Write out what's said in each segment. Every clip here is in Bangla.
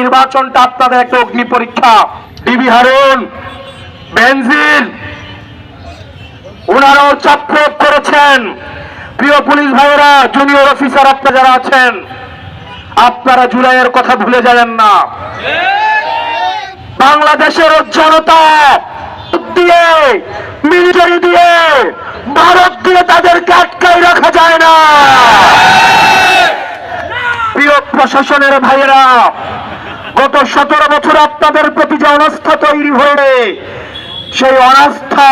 নির্বাচনটা আপনাদের একটা অগ্নি পরীক্ষা। ডিবি হারুন, বেনজির, ওনারাও চাপ প্রয়োগ করেছেন। প্রিয় পুলিশ ভাইয়েরা, জুনিয়র অফিসার আপনারা যারা আছেন, আপনারা জুলাইয়ের কথা ভুলে যাবেন না। বাংলাদেশের জনতা দিয়ে, মিলিটারি দিয়ে, ভারত দিয়ে তাদেরকে আটকায় রাখা যায় না। প্রিয় প্রশাসনের ভাইয়েরা, গত 17 বছর আপনাদের প্রতি যে অনাস্থা তৈরি হয়ে, সেই অনাস্থা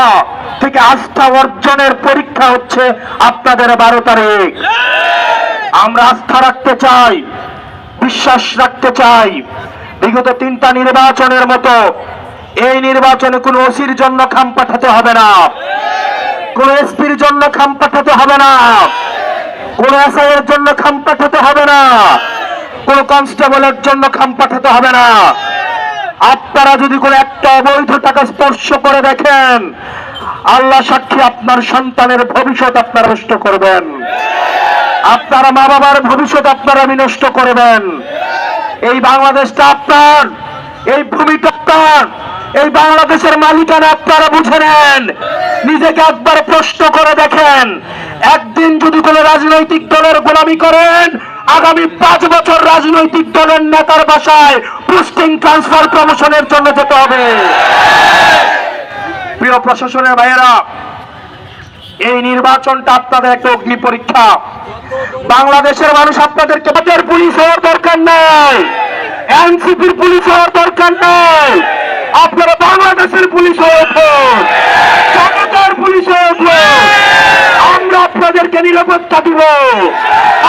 থেকে আস্থা অর্জনের পরীক্ষা হচ্ছে আপনাদের 12 তারিখ। আমরা আস্থা রাখতে চাই, বিশ্বাস রাখতে চাই, বিগত 3টা নির্বাচনের মতো এই নির্বাচনে কোনো ওসির জন্য খাম পাঠাতে হবে না, কোন এসপির জন্য খাম পাঠাতে হবে না, কোন এসআই এর জন্য খাম পাঠাতে হবে না, কোন কনস্টেবলের জন্য খাম পাঠাতে হবে না। আপনারা যদি কোনো একটা অবৈধ টাকা স্পর্শ করে দেখেন, আল্লাহ সাক্ষী, আপনার সন্তানের ভবিষ্যৎ আপনারা নষ্ট করবেন, আপনার মা বাবার ভবিষ্যৎ আপনারা বিনষ্ট করবেন। এই বাংলাদেশটা আপনার, এই ভূমিটা আপনার, এই বাংলাদেশের মালিকানা আপনারা বুঝে নেন। নিজেকে একবার প্রশ্ন করে দেখেন, একদিন যদি কোনো রাজনৈতিক দলের গোলামি করেন, আগামী 5 বছর রাজনৈতিক দলের নেতার বাসায় পোস্টিং, ট্রান্সফার, প্রমোশনের জন্য যেতে হবে। প্রিয় প্রশাসনের ভাইয়েরা, এই নির্বাচনটা আপনাদের একটা অগ্নি পরীক্ষা। বাংলাদেশের মানুষ আপনাদেরকে পুলিশ হওয়ার দরকার নাই, এনসিপির পুলিশ হওয়ার দরকার নাই, আপনারা বাংলাদেশের পুলিশ হয়ে উঠুন, জনতার পুলিশ হয়ে উঠুন। আমরা আপনাদেরকে নিরাপত্তা দিব,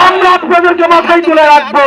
আমরা আপনাদেরকে মাথায় তুলে রাখবো।